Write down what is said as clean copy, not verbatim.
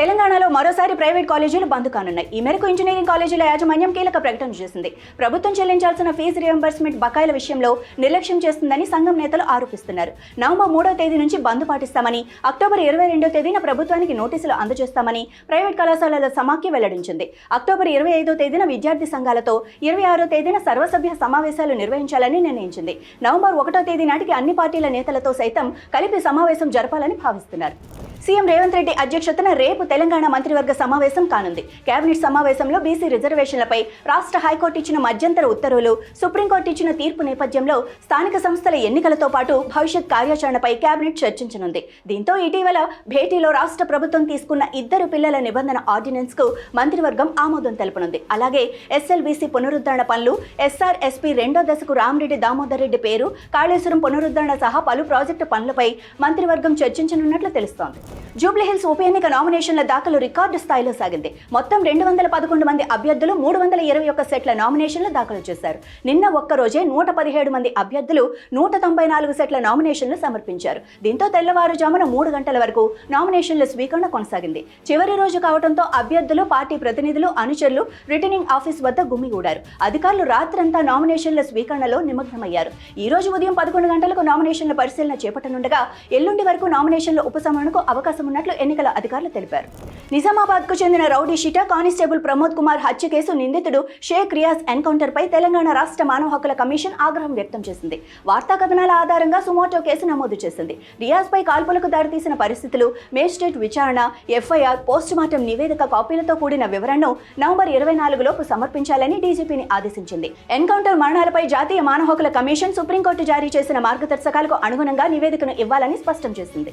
తెలంగాణలో మరోసారి ప్రైవేట్ కాలేజీలు బంద్ కానున్నాయి. ఈ మేరకు ఇంజనీరింగ్ కాలేజీల యాజమాన్యం కీలక ప్రకటన చేసింది. ప్రభుత్వం చెల్లించాల్సిన ఫీజు రియంబర్స్మెంట్ బకాయిల విషయంలో నిర్లక్ష్యం చేస్తుందని సంఘం నేతలు ఆరోపిస్తున్నారు. నవంబర్ 3వ తేదీ నుంచి బంద్ పాటిస్తామని, అక్టోబర్ 22వ తేదీన ప్రభుత్వానికి నోటీసులు అందజేస్తామని ప్రైవేట్ కళాశాలల సమాఖ్య వెల్లడించింది. అక్టోబర్ 25వ తేదీన విద్యార్థి సంఘాలతో 26వ తేదీన సర్వసభ్య సమావేశాలు నిర్వహించాలని నిర్ణయించింది. నవంబర్ 1వ తేదీ నాటికి అన్ని పార్టీల నేతలతో సైతం కలిపి సమావేశం జరపాలని భావిస్తున్నారు. సీఎం రేవంత్ రెడ్డి అధ్యక్షతన రేపు తెలంగాణ మంత్రివర్గ సమావేశం కానుంది. కేబినెట్ సమావేశంలో బీసీ రిజర్వేషన్లపై రాష్ట్ర హైకోర్టు ఇచ్చిన మధ్యంతర ఉత్తర్వులు, సుప్రీంకోర్టు ఇచ్చిన తీర్పు నేపథ్యంలో స్థానిక సంస్థల ఎన్నికలతో పాటు భవిష్యత్ కార్యాచరణపై కేబినెట్ చర్చించనుంది. దీంతో ఇటీవల భేటీలో రాష్ట్ర ప్రభుత్వం తీసుకున్న 2 పిల్లల నిబంధన ఆర్డినెన్స్ కు మంత్రివర్గం ఆమోదం తెలుపనుంది. అలాగే ఎస్ఎల్బీసీ పునరుద్ధరణ పనులు, ఎస్ఆర్ఎస్పీ 2వ దశకు రామిరెడ్డి దామోదర్ రెడ్డి పేరు, కాళేశ్వరం పునరుద్ధరణ సహా పలు ప్రాజెక్టు పనులపై మంత్రివర్గం చర్చించనున్నట్లు తెలుస్తోంది. జూబ్లీహిల్స్ ఉప ఎన్నిక నామినేషన్ల దాఖలు రికార్డు స్థాయిలో సాగింది. మొత్తం 211 మంది అభ్యర్థులు 321 సెట్ల నామినేషన్లు దాఖలు చేశారు. నిన్న ఒక్కరోజే 117 మంది అభ్యర్థులు 194 సెట్ల నామినేషన్లు సమర్పించారు. దీంతో తెల్లవారుజామున 3 గంటల వరకు నామినేషన్ల స్వీకరణ కొనసాగింది. చివరి రోజు కావడంతో అభ్యర్థులు, పార్టీ ప్రతినిధులు, అనుచరులు రిటర్నింగ్ ఆఫీస్ వద్ద గుమిగూడారు. అధికారులు రాత్రంతా నామినేషన్ల స్వీకరణలో నిమగ్నమయ్యారు. ఈ రోజు ఉదయం 11 గంటలకు నామినేషన్ల పరిశీలన చేపట్టనుండగా ఎల్లుండి వరకు నామినేషన్ల ఉపసంహరణకు అవకాశం ఉన్నట్లు ఎన్నికల అధికారులు తెలిపారు. నిజామాబాద్ కు చెందిన rowdy sheeter constable Pramod Kumar హత్య కేసు నిందితుడు షేక్ రియాజ్ ఎన్కౌంటర్ పై తెలంగాణ రాష్ట్ర మానవ హక్కుల కమిషన్ ఆగ్రహం వ్యక్తం చేసింది. వార్తా కథనాల ఆధారంగా సుమోటో కేసు నమోదు చేసింది. రియాజ్ పై కాల్పులకు దారితీసిన పరిస్థితులు, మేజిస్ట్రేట్ విచారణ, ఎఫ్ఐఆర్, పోస్టుమార్టం నివేదిక కాపీలతో కూడిన వివరణను నవంబర్ 24 లోపు సమర్పించాలని డీజీపీని ఆదేశించింది. ఎన్కౌంటర్ మరణాలపై జాతీయ మానవ హక్కుల కమిషన్ సుప్రీంకోర్టు జారీ చేసిన మార్గదర్శకాలకు అనుగుణంగా నివేదికను ఇవ్వాలని స్పష్టం చేసింది.